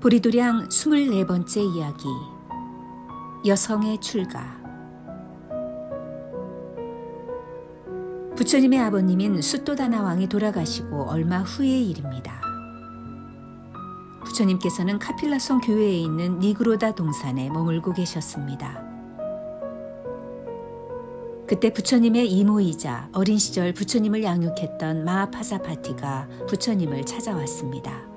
고리도량 24번째 이야기. 여성의 출가. 부처님의 아버님인 수또다나 왕이 돌아가시고 얼마 후의 일입니다. 부처님께서는 카필라성 교회에 있는 니그로다 동산에 머물고 계셨습니다. 그때 부처님의 이모이자 어린 시절 부처님을 양육했던 마하파사파티가 부처님을 찾아왔습니다.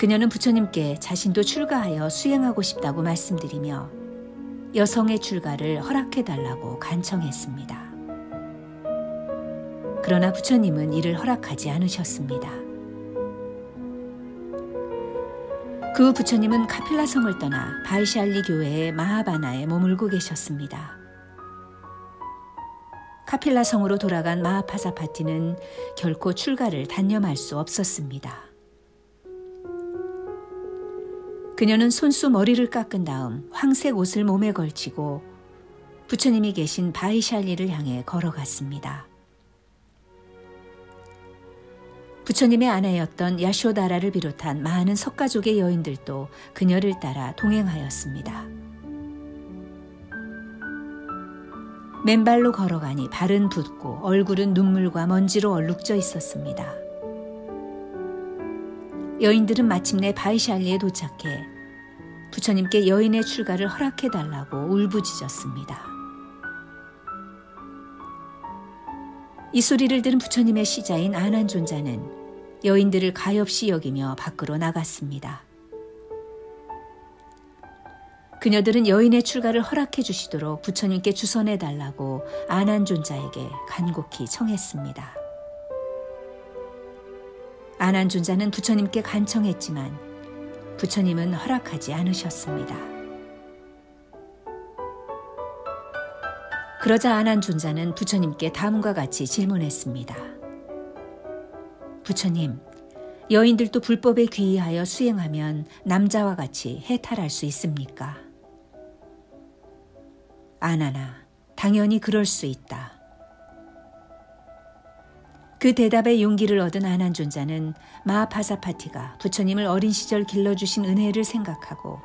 그녀는 부처님께 자신도 출가하여 수행하고 싶다고 말씀드리며 여성의 출가를 허락해달라고 간청했습니다. 그러나 부처님은 이를 허락하지 않으셨습니다. 그 후 부처님은 카필라성을 떠나 바이샬리 교회의 마하바나에 머물고 계셨습니다. 카필라성으로 돌아간 마하파사파티는 결코 출가를 단념할 수 없었습니다. 그녀는 손수 머리를 깎은 다음 황색 옷을 몸에 걸치고 부처님이 계신 바이샬리를 향해 걸어갔습니다. 부처님의 아내였던 야쇼다라를 비롯한 많은 석가족의 여인들도 그녀를 따라 동행하였습니다. 맨발로 걸어가니 발은 붓고 얼굴은 눈물과 먼지로 얼룩져 있었습니다. 여인들은 마침내 바이샬리에 도착해 부처님께 여인의 출가를 허락해달라고 울부짖었습니다. 이 소리를 들은 부처님의 시자인 아난존자는 여인들을 가엾이 여기며 밖으로 나갔습니다. 그녀들은 여인의 출가를 허락해 주시도록 부처님께 주선해달라고 아난존자에게 간곡히 청했습니다. 아난존자는 부처님께 간청했지만 부처님은 허락하지 않으셨습니다. 그러자 아난존자는 부처님께 다음과 같이 질문했습니다. 부처님, 여인들도 불법에 귀의하여 수행하면 남자와 같이 해탈할 수 있습니까? 아나나, 당연히 그럴 수 있다. 그 대답에 용기를 얻은 아난존자는 마하파사파티가 부처님을 어린 시절 길러주신 은혜를 생각하고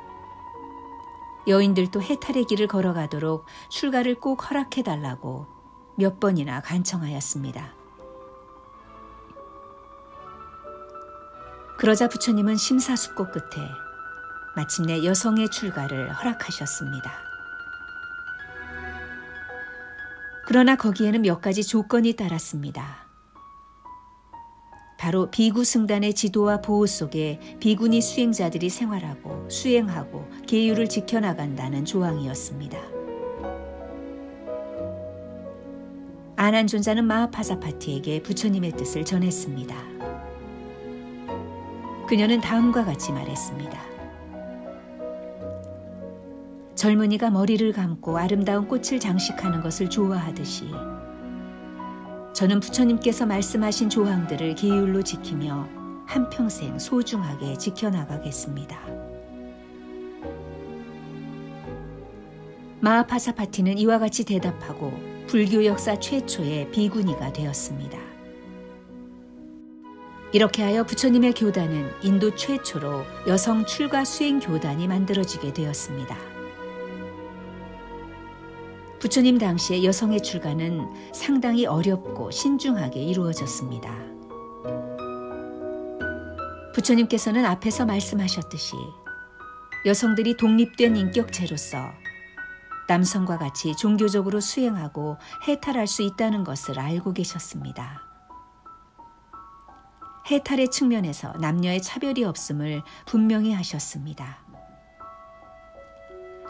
여인들도 해탈의 길을 걸어가도록 출가를 꼭 허락해달라고 몇 번이나 간청하였습니다. 그러자 부처님은 심사숙고 끝에 마침내 여성의 출가를 허락하셨습니다. 그러나 거기에는 몇 가지 조건이 따랐습니다. 바로 비구 승단의 지도와 보호 속에 비구니 수행자들이 생활하고 수행하고 계율을 지켜나간다는 조항이었습니다. 아난존자는 마하파사파티에게 부처님의 뜻을 전했습니다. 그녀는 다음과 같이 말했습니다. 젊은이가 머리를 감고 아름다운 꽃을 장식하는 것을 좋아하듯이 저는 부처님께서 말씀하신 조항들을 계율로 지키며 한평생 소중하게 지켜나가겠습니다. 마하파사파티는 이와 같이 대답하고 불교 역사 최초의 비구니가 되었습니다. 이렇게 하여 부처님의 교단은 인도 최초로 여성 출가 수행 교단이 만들어지게 되었습니다. 부처님 당시의 여성의 출가는 상당히 어렵고 신중하게 이루어졌습니다. 부처님께서는 앞에서 말씀하셨듯이 여성들이 독립된 인격체로서 남성과 같이 종교적으로 수행하고 해탈할 수 있다는 것을 알고 계셨습니다. 해탈의 측면에서 남녀의 차별이 없음을 분명히 하셨습니다.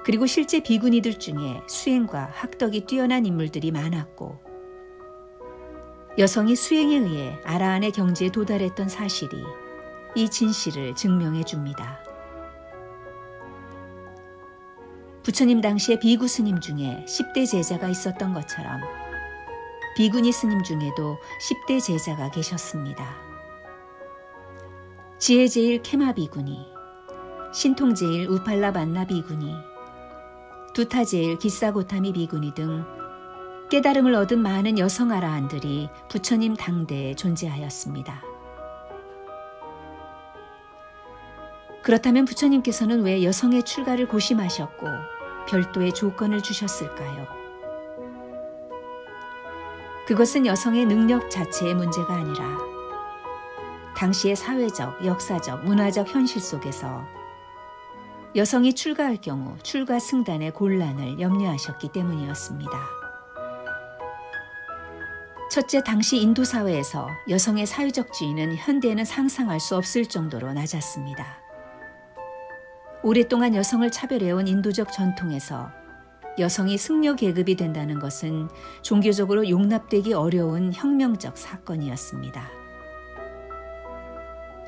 그리고 실제 비구니들 중에 수행과 학덕이 뛰어난 인물들이 많았고 여성이 수행에 의해 아라한의 경지에 도달했던 사실이 이 진실을 증명해 줍니다. 부처님 당시에 비구 스님 중에 10대 제자가 있었던 것처럼 비구니 스님 중에도 10대 제자가 계셨습니다. 지혜제일 케마 비구니, 신통제일 우팔라반나 비구니, 두타제일 기사고타미 비구니 등 깨달음을 얻은 많은 여성 아라한들이 부처님 당대에 존재하였습니다. 그렇다면 부처님께서는 왜 여성의 출가를 고심하셨고 별도의 조건을 주셨을까요? 그것은 여성의 능력 자체의 문제가 아니라 당시의 사회적, 역사적, 문화적 현실 속에서 여성이 출가할 경우 출가 승단의 곤란을 염려하셨기 때문이었습니다. 첫째, 당시 인도 사회에서 여성의 사회적 지위는 현대에는 상상할 수 없을 정도로 낮았습니다. 오랫동안 여성을 차별해온 인도적 전통에서 여성이 승려 계급이 된다는 것은 종교적으로 용납되기 어려운 혁명적 사건이었습니다.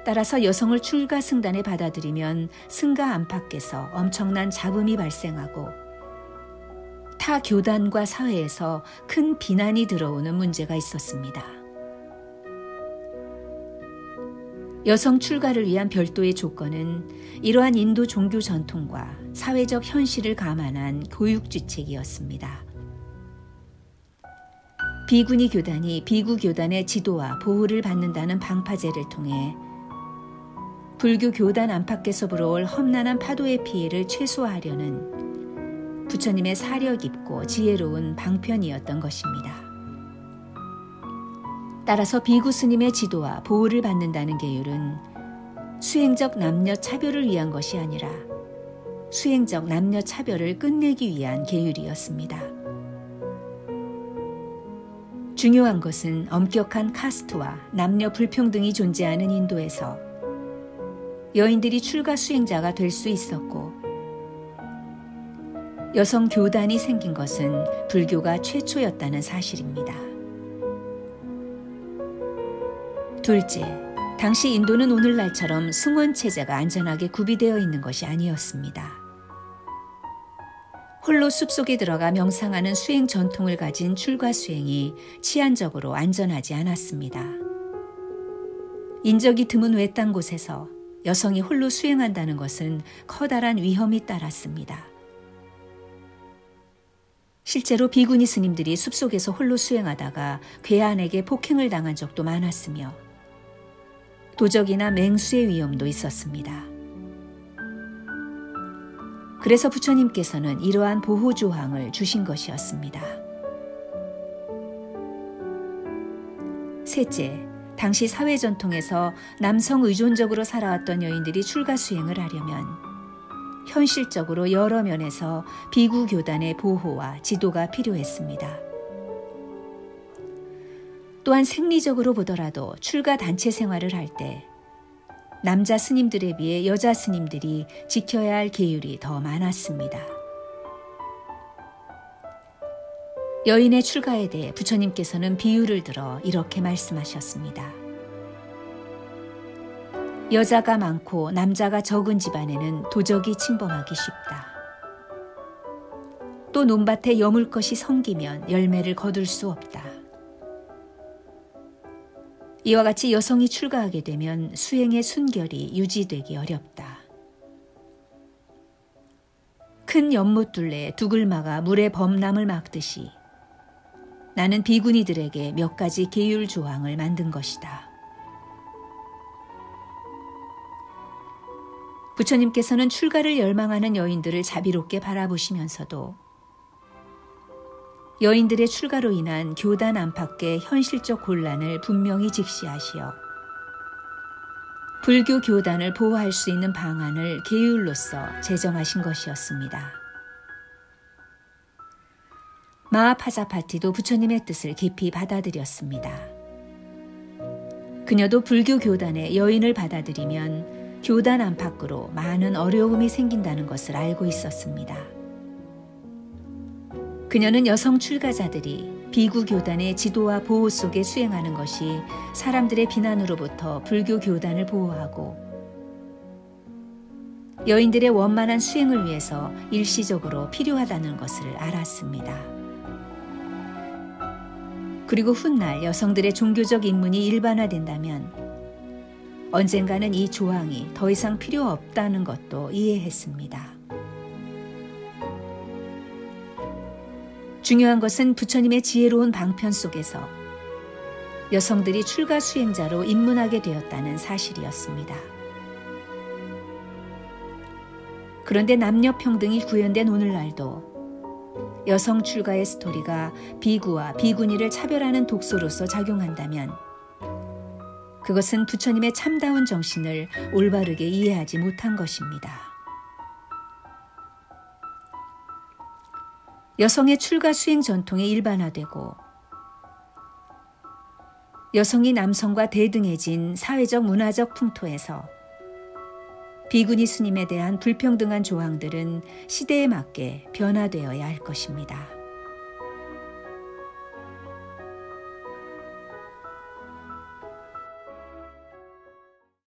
따라서 여성을 출가 승단에 받아들이면 승가 안팎에서 엄청난 잡음이 발생하고 타 교단과 사회에서 큰 비난이 들어오는 문제가 있었습니다. 여성 출가를 위한 별도의 조건은 이러한 인도 종교 전통과 사회적 현실을 감안한 교육주책이었습니다. 비구니 교단이 비구 교단의 지도와 보호를 받는다는 방파제를 통해 불교 교단 안팎에서 불어올 험난한 파도의 피해를 최소화하려는 부처님의 사려 깊고 지혜로운 방편이었던 것입니다. 따라서 비구 스님의 지도와 보호를 받는다는 계율은 수행적 남녀 차별을 위한 것이 아니라 수행적 남녀 차별을 끝내기 위한 계율이었습니다. 중요한 것은 엄격한 카스트와 남녀 불평등이 존재하는 인도에서 여인들이 출가 수행자가 될 수 있었고 여성 교단이 생긴 것은 불교가 최초였다는 사실입니다. 둘째, 당시 인도는 오늘날처럼 승원체제가 안전하게 구비되어 있는 것이 아니었습니다. 홀로 숲속에 들어가 명상하는 수행 전통을 가진 출가 수행이 치안적으로 안전하지 않았습니다. 인적이 드문 외딴 곳에서 여성이 홀로 수행한다는 것은 커다란 위험이 따랐습니다. 실제로 비구니 스님들이 숲속에서 홀로 수행하다가 괴한에게 폭행을 당한 적도 많았으며 도적이나 맹수의 위험도 있었습니다. 그래서 부처님께서는 이러한 보호 조항을 주신 것이었습니다. 셋째, 당시 사회 전통에서 남성 의존적으로 살아왔던 여인들이 출가 수행을 하려면 현실적으로 여러 면에서 비구 교단의 보호와 지도가 필요했습니다. 또한 생리적으로 보더라도 출가 단체 생활을 할 때 남자 스님들에 비해 여자 스님들이 지켜야 할 계율이 더 많았습니다. 여인의 출가에 대해 부처님께서는 비유를 들어 이렇게 말씀하셨습니다. 여자가 많고 남자가 적은 집안에는 도적이 침범하기 쉽다. 또 논밭에 여물 것이 성기면 열매를 거둘 수 없다. 이와 같이 여성이 출가하게 되면 수행의 순결이 유지되기 어렵다. 큰 연못둘레에 두글마가 물의 범람을 막듯이 나는 비구니들에게 몇 가지 계율 조항을 만든 것이다. 부처님께서는 출가를 열망하는 여인들을 자비롭게 바라보시면서도 여인들의 출가로 인한 교단 안팎의 현실적 곤란을 분명히 직시하시어 불교 교단을 보호할 수 있는 방안을 계율로서 제정하신 것이었습니다. 마하파자파티도 부처님의 뜻을 깊이 받아들였습니다. 그녀도 불교 교단의 여인을 받아들이면 교단 안팎으로 많은 어려움이 생긴다는 것을 알고 있었습니다. 그녀는 여성 출가자들이 비구 교단의 지도와 보호 속에 수행하는 것이 사람들의 비난으로부터 불교 교단을 보호하고 여인들의 원만한 수행을 위해서 일시적으로 필요하다는 것을 알았습니다. 그리고 훗날 여성들의 종교적 입문이 일반화된다면 언젠가는 이 조항이 더 이상 필요 없다는 것도 이해했습니다. 중요한 것은 부처님의 지혜로운 방편 속에서 여성들이 출가 수행자로 입문하게 되었다는 사실이었습니다. 그런데 남녀 평등이 구현된 오늘날도 여성 출가의 스토리가 비구와 비구니를 차별하는 독소로서 작용한다면 그것은 부처님의 참다운 정신을 올바르게 이해하지 못한 것입니다. 여성의 출가 수행 전통이 일반화되고 여성이 남성과 대등해진 사회적 문화적 풍토에서 비구니 스님에 대한 불평등한 조항들은 시대에 맞게 변화되어야 할 것입니다.